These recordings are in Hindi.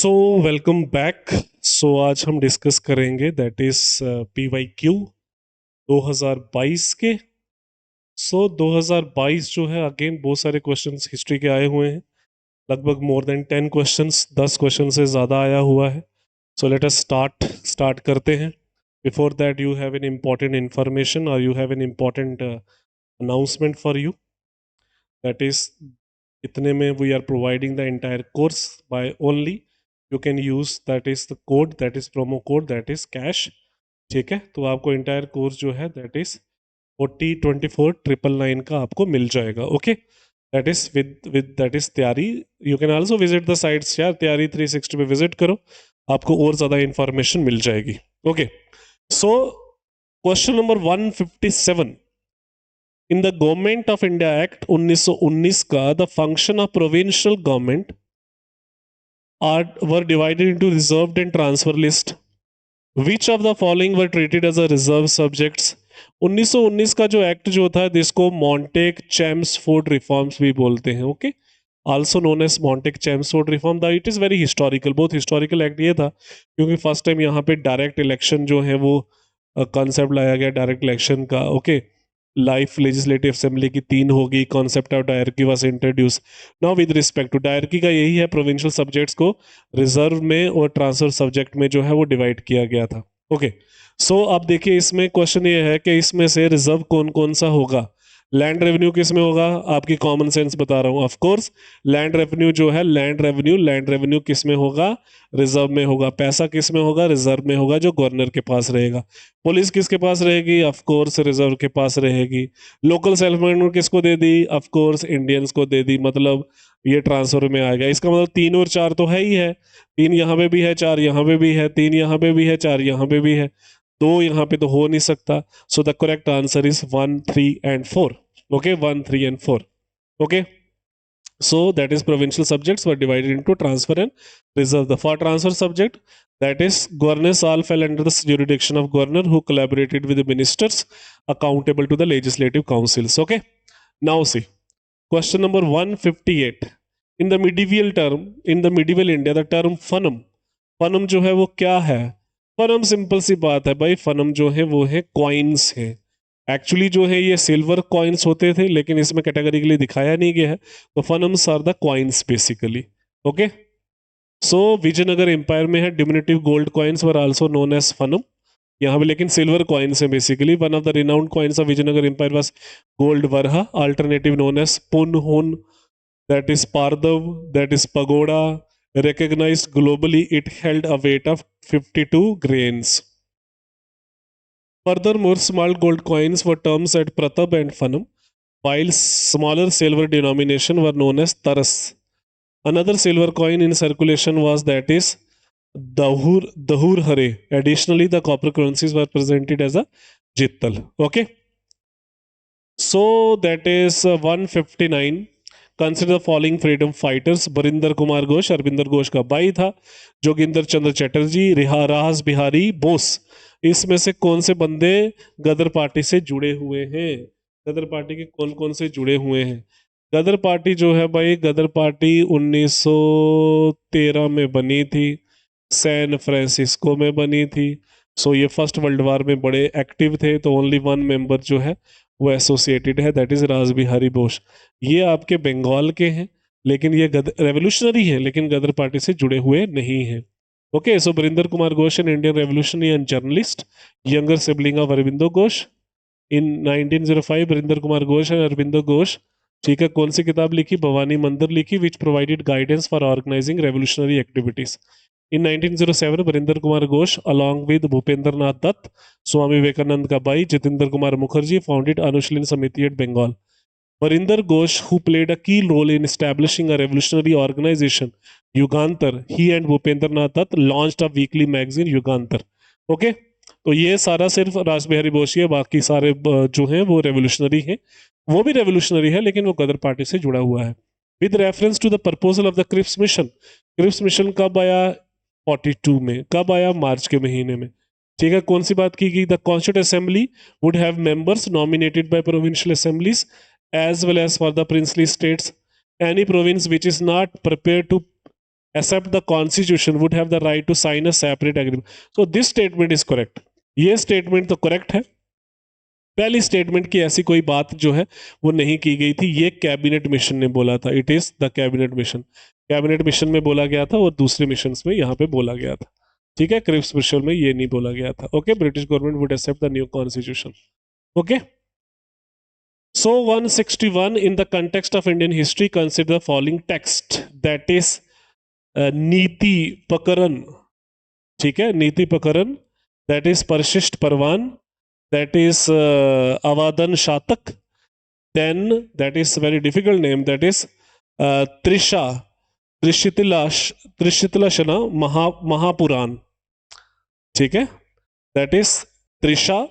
So welcome back. सो आज हम डिस्कस करेंगे दैट इज PYQ 2022 के। 2022 जो है अगेन बहुत सारे क्वेश्चंस हिस्ट्री के आए हुए हैं, लगभग मोर देन 10 क्वेश्चंस, 10 क्वेश्चन से ज़्यादा आया हुआ है। सो लेट अस स्टार्ट करते हैं। Before that you have an important information और you have an important announcement for you, that is इतने में we are providing the entire course by only you can use that is the code, that is promo code, that is cash. ठीक है, तो आपको एंटायर कोर्स जो है दैट इज 4024,999 का आपको मिल जाएगा। Okay, that is with that is Taiyari. You can also visit the sites यार, तैयारी 360 पे विजिट करो, आपको और ज्यादा इंफॉर्मेशन मिल जाएगी। Okay, so question number 157 in the government of India act 1919 का the function of provincial government were divided into reserved and transfer list. Which of the following were treated as a reserve subjects? 1919 का जो एक्ट जो था जिसको मॉन्टेक चैम्सफोर्ड रिफॉर्म्स भी बोलते हैं, okay, also known as Montagu Chelmsford reform. The it is very historical, बहुत हिस्टोरिकल एक्ट ये था क्योंकि फर्स्ट टाइम यहाँ पे डायरेक्ट इलेक्शन जो है वो कॉन्सेप्ट लाया गया डायरेक्ट इलेक्शन का। ओके, लाइफ लेजिस्लेटिव असेंबली की 3 होगी, concept of dyarchy was introduce. Now with respect to dyarchy का यही है, प्रोविंशियल सब्जेक्ट्स को रिजर्व में और ट्रांसफर सब्जेक्ट में जो है वो डिवाइड किया गया था। ओके, सो अब देखिए इसमें क्वेश्चन ये है कि इसमें से रिजर्व कौन कौन सा होगा। लैंड रेवेन्यू किस में होगा, आपकी कॉमन सेंस बता रहा हूं, ऑफ कोर्स लैंड रेवेन्यू जो है, लैंड रेवेन्यू किस में होगा, रिजर्व में होगा। पैसा किस में होगा, रिजर्व में होगा, जो गवर्नर के पास रहेगा। पुलिस किसके पास रहेगी, ऑफ कोर्स रिजर्व के पास रहेगी। लोकल सेल्फ गवर्नमेंट किसको दे दी, ऑफ कोर्स इंडियंस को दे दी, मतलब ये ट्रांसफर में आएगा। इसका मतलब 3 और 4 तो है ही है, 3 यहाँ पे भी है, 4 यहाँ पे भी है, 3 यहाँ पे भी है, 4 यहाँ पे भी है, 2 यहाँ पे तो हो नहीं सकता। So the correct answer is 1, 3 and 4। Okay, 1, 3 and 4। Okay, so that is provincial subjects were divided into transfer and reserve. The for transfer subject, that is governors all fell under the jurisdiction of governor who collaborated with the ministers accountable to the legislative councils. Okay, now see question number 158 in the medieval term, in the medieval India, the term fanam जो है वो क्या है। फनम सिंपल सी बात है भाई, फनम जो है वो है कॉइन्स है। एक्चुअली जो है ये सिल्वर कॉइन्स होते थे लेकिन इसमें कैटेगरिकली दिखाया नहीं गया है, तो fanams are the coins basically. Okay, so Vijayanagara empire में है diminutive gold coins were also known as fanam, यहाँ पे लेकिन सिल्वर कॉइन्स है basically. One of the renowned coins of Vijayanagara empire was gold varaha, alternative known as pon hun, that is pardao, that is pagoda, recognized globally. It held a weight of 52 grains. Furthermore, small gold coins were termed as pratab and fanam, while smaller silver denomination were known as taras. Another silver coin in circulation was that is dahur hare. Additionally, the copper currencies were presented as a jittal. Okay, so that is 159. Consider following freedom fighters. Barinder Kumar Ghosh Arvinder Ghosh का भाई था, जोगिंदर चंद्र चटर्जी, रास बिहारी बोस, इसमें से कौन से बंदे गदर पार्टी से जुड़े हुए हैं, गदर पार्टी के कौन कौन से जुड़े हुए हैं। गदर पार्टी जो है भाई, गदर पार्टी 1913 में बनी थी, सैन फ्रांसिस्को में बनी थी। सो ये फर्स्ट वर्ल्ड वॉर में बड़े एक्टिव थे, तो ओनली 1 मेंबर जो है वो एसोसिएटेड है, दैट इज रास बिहारी बोस। ये आपके बंगाल के हैं लेकिन ये रेवोल्यूशनरी है लेकिन गदर पार्टी से जुड़े हुए नहीं हैं। Okay, so Barindra Kumar Ghosh an Indian revolutionary and journalist, younger sibling of Aurobindo Ghosh. In 1905 Barindra Kumar Ghosh and Aurobindo Ghosh, ठीक है, कौन सी किताब लिखी, भवानी मंदिर लिखी, which provided guidance for organizing revolutionary activities. In 1907, Barindra Kumar Ghosh along with Bhupendra Nath Dutta, Swami Vivekananda का भाई जितेंद्र कुमार मुखर्जी, founded अनुशीलन समिति at Bengal. Barinder Ghosh, who played a key role in establishing a revolutionary organization, Yugantar, he and Bhupendra Nath Dutt launched a weekly magazine, Yugantar. Okay, तो ये सारा सिर्फ रास बिहारी बोस है, बाकी सारे जो हैं वो रेवोल्यूशनरी हैं, वो भी रेवोल्यूशनरी है लेकिन वो गदर पार्टी से जुड़ा हुआ है। With reference to the proposal of the Cripps mission, Cripps mission कब आया, 42 में। कब आया, मार्च के महीने में। ठीक है, कौन सी बात की गई, the constituent assembly would have members nominated by provincial assemblies as well as for the princely states. Any province which is not prepared to accept the constitution would have the right to sign a separate agreement. So this statement is correct. ये statement तो correct है. पहली स्टेटमेंट की ऐसी कोई बात जो है वो नहीं की गई थी, ये कैबिनेट मिशन ने बोला था. It is the cabinet mission. Cabinet mission में बोला गया था और दूसरे मिशन में यहाँ पे बोला गया था. ठीक है, क्रिप्स मिशन में ये नहीं बोला गया था. Okay, British government would accept the new constitution. Okay, so 161 in the context of Indian history consider the following text, that is नीति पकरण. ठीक है, नीति पकरण, that is परिशिष्ट परवान, that is Avadan Shatak, then that is very difficult name, that is Trishitilashana Mahapuran. ठीक है, that is Trisha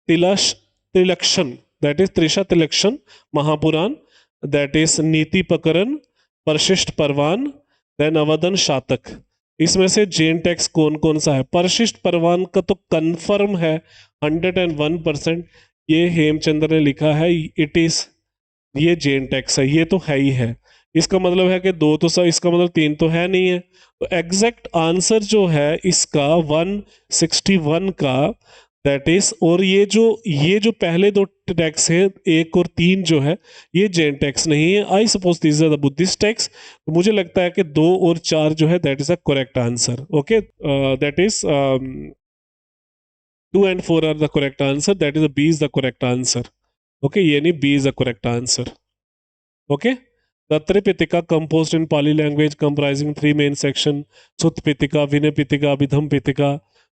Tilakshan, that is Trisha Tilakshan Mahapuran, that is नीति पकरण, परिशिष्ट परवान, then अवधन शातक. इसमें से जेन टैक्स कौन कौन सा है? परिशिष्ट परवान का तो कंफर्म है 101%. ये हेमचंद्र ने लिखा है, इट इज, ये जेन टैक्स है, ये तो है ही है. इसका मतलब है कि दो तो सब, इसका मतलब तीन तो है नहीं है. तो एग्जैक्ट आंसर जो है इसका 161 का, दैट इज, और ये जो पहले दो टैक्स है, एक और तीन जो है, ये जैन टैक्स नहीं है. I suppose this are the Buddhist texts. मुझे लगता है कि 2 और 4 जो है that is the correct answer. Okay, that is 2 and 4 are the correct answer. That is, B is the correct answer. Okay, ये नहीं, B is the correct answer. Okay, the Tripitaka composed in Pali language comprising 3 main sections: Sutta Pitaka, Vinaya Pitaka, Abhidhamma Pitaka.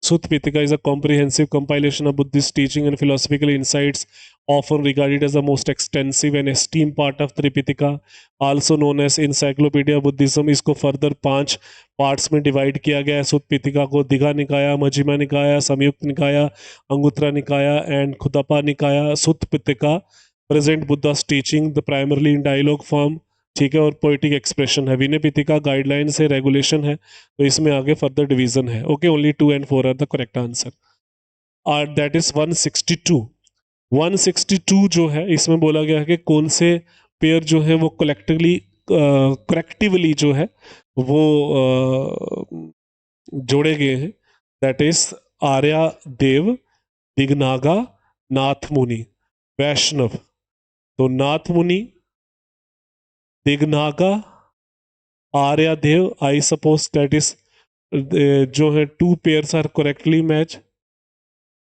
Sutta Pitaka is a comprehensive compilation of Buddhist teaching and philosophical insights, often regarded as the most extensive and esteemed part of Tripitaka, also known as Encyclopedia Buddhism. इसको फर्दर 5 पार्ट्स में डिवाइड किया गया है. सुत्त पितिका को Digha निकाया, Majjhima Nikaya, Samyutta Nikaya, Anguttara Nikaya and Khuddaka Nikaya. Sutta Pitaka present Buddha's teaching the primarily in dialogue form. ठीक है, और पोइटिक एक्सप्रेशन है. विनय पितिका गाइडलाइन से रेगुलेशन है, तो इसमें आगे फर्दर डिवीजन है. Okay, only 2 and 4 are the correct answer. That is 162. 162 जो है, इसमें बोला गया है कि कौन से पेयर जो है वो कलेक्टिवली जो है वो जोड़े गए हैं. That is Arya Deva, Dignaga, Nath Muni, Vaishnav. तो Nath Muni, Dignaga, Arya Deva, I suppose that is जो है 2 pairs are correctly match.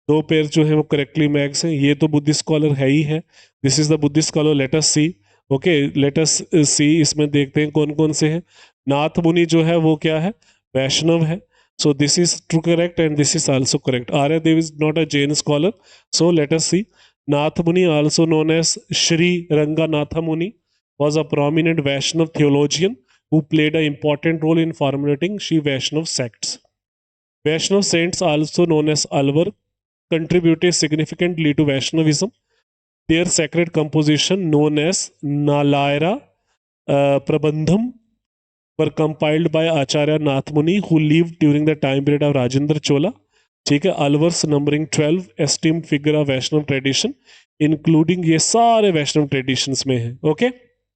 2 pair जो है वो करेक्टली मैच है. ये तो बुद्धिस्ट स्कॉलर है ही है. This is the Buddhist scholar. Let us see. Okay, let us see. इसमें देखते हैं कौन कौन से हैं. नाथ मुनि जो है वो क्या है? वैष्णव है. So this is true correct and this is also correct. Aryadeva is not a Jain scholar. So let us see. Nath Muni, also known as Shri Ranganath Muni, was a prominent Vaishnav theologian who played an important role in formulating Shri Vaishnav sects. Vaishnav saints, also known as Alvar, contributed significantly to Vaishnavism. Their sacred composition, known as Nalayara Prabandham, were compiled by Acharya Nath Muni, who lived during the time period of Rajendra Chola. ठीक है, Alvars numbering 12, esteemed figure of Vaishnav tradition, including ये सारे वैष्णव ट्रेडिशंस में है. Okay,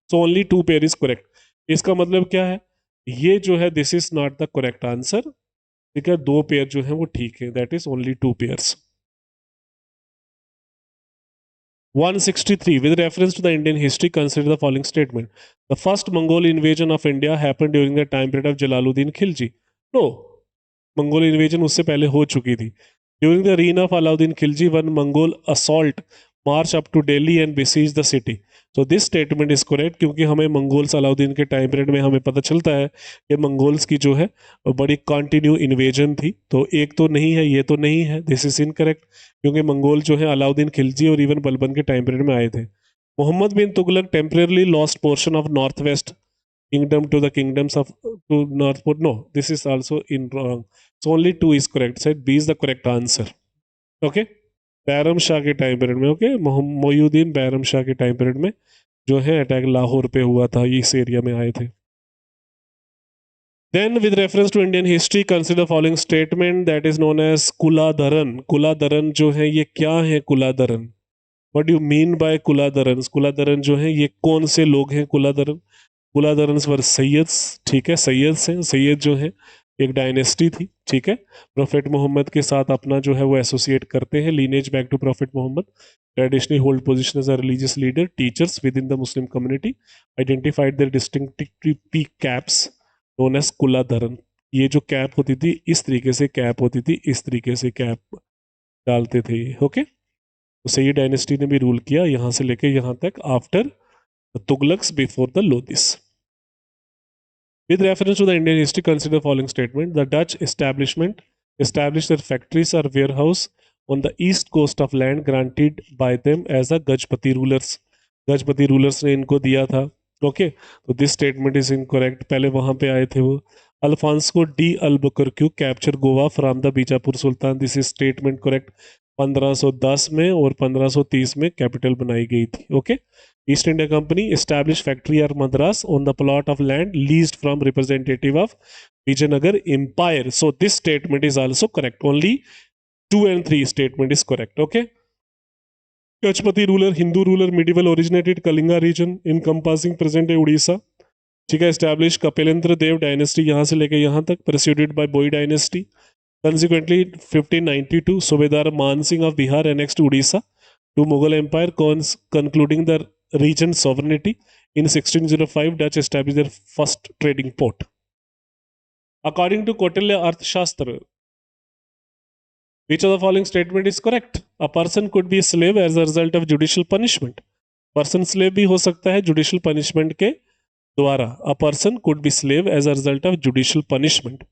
so only 2 pair is correct. इसका मतलब क्या है? ये जो है this is not the correct answer. ठीक है, 2 पेयर जो है वो ठीक है. That is only 2 pairs. 163. With reference to the Indian history, consider the following statement. The first Mongol invasion of India happened during the time period of Jalaluddin Khilji. No, Mongol invasion उससे पहले हो चुकी थी. During the reign of Alauddin Khilji, one Mongol assault march up to Delhi and besiege the city. So this statement is correct, क्योंकि हमें मंगोल्स अलाउद्दीन के टाइम पीरियड में हमें पता चलता है कि मंगोल्स की जो है बड़ी कंटिन्यू इन्वेजन थी. तो एक तो नहीं है, ये तो नहीं है. दिस इज इनकरेक्ट, क्योंकि मंगोल जो है अलाउद्दीन खिलजी और इवन बलबन के टाइम पीरियड में आए थे. Mohammad bin Tughlaq temporarily lost portion of north west kingdom to the kingdoms of to northport. No, this is also in wrong. So only 2 is correct. Said B is the correct answer. Okay, Bairam Shah के टाइम पीरियड में. ओके, मोयुद्दीन बैरम शाह के टाइम पीरियड में जो है अटैक लाहौर पे हुआ था, इस एरिया में आए थे. Then with reference to Indian history, consider the following statement that is known as कुलाधरन. कुलाधरन जो है ये क्या है? कुलाधरन, what do you mean by कुलाधरन? कुलाधरन जो है ये कौन से लोग हैं? कुलाधरन कुलाधरन्स वर सैयद्स, ठीक है, सैयद्स हैं, सैयद जो है एक डायनेस्टी थी, ठीक है, प्रोफेट मोहम्मद के साथ अपना जो है वो एसोसिएट करते हैं, lineage back to prophet Muhammad, traditionally hold position as a religious leader, teachers within the Muslim community, identified their distinctive peak caps known as kuladharan. ये जो कैप होती थी इस तरीके से कैप होती थी, इस तरीके से कैप डालते थे, ओके। तो सैयद डायनेस्टी ने भी रूल किया यहां से लेके यहां तक after Tughlaqs before the Lodis. With reference to the Indian history, consider the following statement. The Dutch establishment established their factories or warehouse on the east coast of land granted by them as a Gajpati rulers. Gajapati rulers ने इनको दिया था, ओके। तो दिस स्टेटमेंट इज इनकरेक्ट, पहले वहां पे आए थे वो। Alfonso de Albuquerque capture Goa from the Bijapur sultan, this is statement correct. 1510 में और 1530 में कैपिटल बनाई गई थी, okay. East India Company established factory at Madras on the plot of land leased from representative of Vijayanagar Empire. So this statement is also correct. Only 2 and 3 statement is correct. Okay. Gajpati ruler, Hindu ruler, medieval originated Kalinga region encompassing present day Odisha. ठीक है, established कपिलेंद्र देव डायनेस्टी यहाँ से लेके यहाँ तक, preceded by Boy dynasty. Consequently, 1592 सूबेदार मान Singh of Bihar annexed Odisha to Mughal Empire, concluding the region sovereignty. In 1605, Dutch established their first trading port. According to Kautilya Arthashastra, which of the following statement is correct? A person could be a slave as a result of judicial punishment. Person slave भी हो सकता है judicial punishment के द्वारा. A person could be slave as a result of judicial punishment.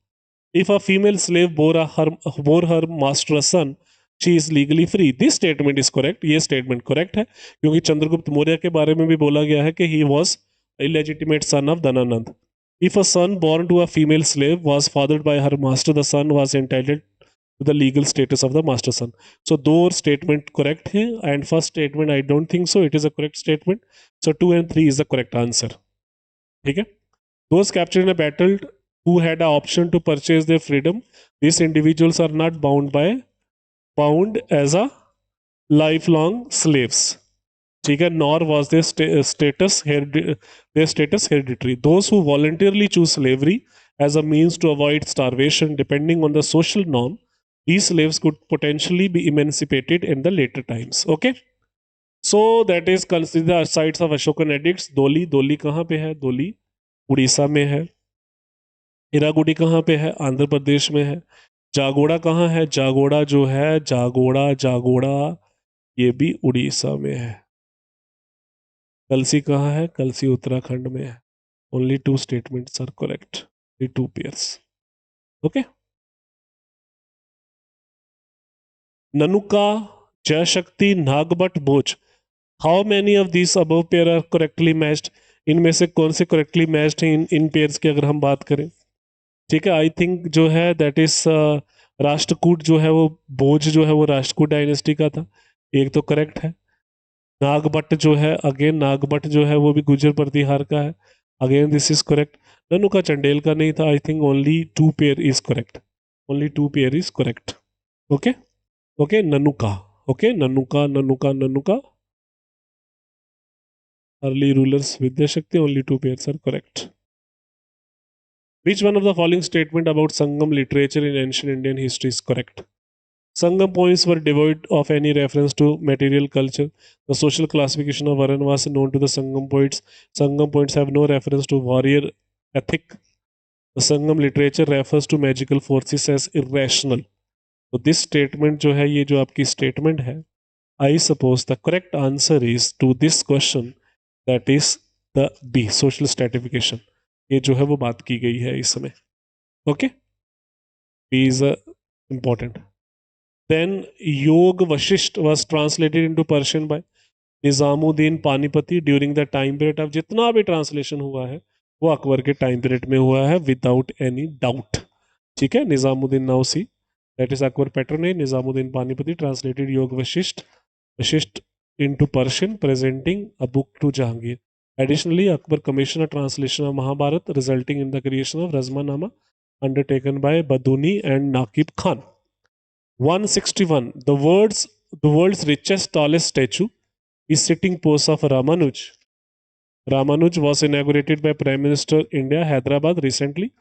If a female slave bore her master a son, she is legally free. This statement is correct. ये स्टेटमेंट करेक्ट है क्योंकि चंद्रगुप्त मौर्य के बारे में भी बोला गया है कि he was illegitimate son of Dhanananda. If a son born to a female slave was fathered by her master, the son was entitled to the legal status of the master son. So दो statement correct हैं and first statement I don't think so it is a correct statement. So 2 and 3 is the correct answer. ठीक है. Those captured in a battle who had an option to purchase their freedom, these individuals are not bound as a lifelong slaves. ठीक है, nor was their status hereditary. Those who voluntarily choose slavery as a means to avoid starvation, depending on the social norm, these slaves could potentially be emancipated in the later times. Okay, so that is consider the sites of Ashokan edicts. दोली कहाँ पे है? दोली उड़ीसा में है. इरागुडी कहाँ पे है? आंध्र प्रदेश में है. जागोड़ा कहाँ है? जागोड़ा जो है जागोड़ा ये भी उड़ीसा में है. कलसी कहाँ है? कलसी उत्तराखंड में है. Only 2 statements are correct. 2 pairs. Okay. Nannuka, Jayashakti, Nagabhata, Bhoja. How many of this above pair are correctly matched? इनमें से कौन से करेक्टली मैच्ड हैं इन पेयर्स की अगर हम बात करें? ठीक है, आई थिंक जो है दैट इज राष्ट्रकूट जो है वो भोज जो है वो राष्ट्रकूट डायनेस्टी का था. एक तो करेक्ट है. नागभट्ट जो है अगेन नागभट्ट जो है वो भी गुजर प्रतिहार का है. Again this is correct. Nannuka Chandel का नहीं था. I think only 2 pair is correct. Only 2 pair is correct. Okay okay. Nannuka. Okay. Nannuka early rulers Vidyashakti. Only 2 pairs are correct. Which one of the following statement about Sangam literature in ancient Indian history is correct? Sangam poems were devoid of any reference to material culture. The social classification of Varan was known to the Sangam poets. Sangam poets have no reference to warrior ethic. The Sangam literature refers to magical forces as irrational. So this statement जो है ये जो आपकी statement है, I suppose the correct answer is to this question, that is the B, social stratification. ये जो है वो बात की गई है इस समय. Okay. B is important. Then Yoga Vashistha was translated into Persian by Nizamuddin Panipati during the time period of. जितना भी ट्रांसलेशन हुआ है वो अकबर के टाइम पीरियड में हुआ है विदाउट एनी डाउट. ठीक है. Nizamuddin now see that is Akbar pattern. Nizamuddin Panipati translated योग Vashishtha into Persian, presenting a book to Jahangir. Additionally, Akbar commissioned a translation of Mahabharata, resulting in the creation of Razmanama, undertaken by Baduni and Naqib Khan. 161. The world's richest, tallest statue is sitting pose of Ramanuj. Ramanuj was inaugurated by Prime Minister India Hyderabad recently.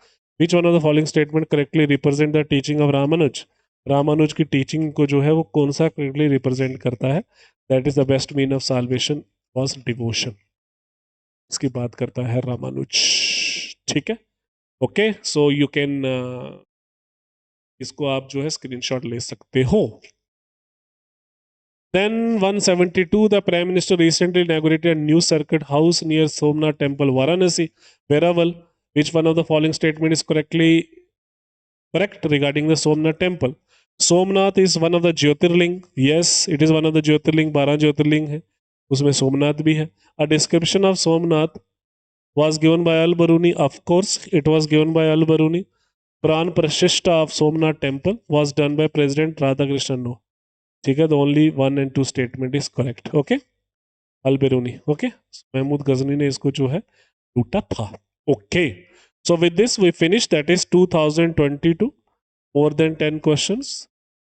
Which one of the following statement correctly represent the teaching of Ramanuj? Ramanuj की टीचिंग को जो है वो कौन सा करेक्टली रिप्रेजेंट करता है? That is the best mean of solvation was devotion. इसकी बात करता है रामानुज. ठीक है. ओके, सो यू कैन इसको आप जो है स्क्रीनशॉट ले सकते हो. Then 172, the Prime Minister recently inaugurated a new circuit house near Somnath Temple, Varanasi, Veraval. Which one of the following statement is correct regarding the Somnath Temple? Somnath is one of the Jyotirling. Yes, it is one of the Jyotirling. 12 Jyotirling है, उसमें सोमनाथ भी है. A description of Somnath was given by Al-Baruni. Of course, it was given by Al-Baruni. Pran Prashishta of Somnath Temple was done by President Radhakrishnan. No. ठीक है, the only 1 and 2 statement is correct. Okay, Al-Biruni. Okay, Mahmud Ghazni ने इसको जो है टूटा था. Okay, so with this we finish. That is 2022, more than 10 questions.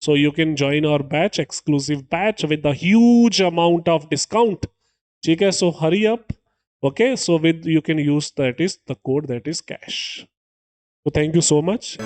So you can join our batch, exclusive batch with a huge amount of discount. ठीक है, so hurry up. Okay, so with you can use that is the code that is cash. So thank you so much.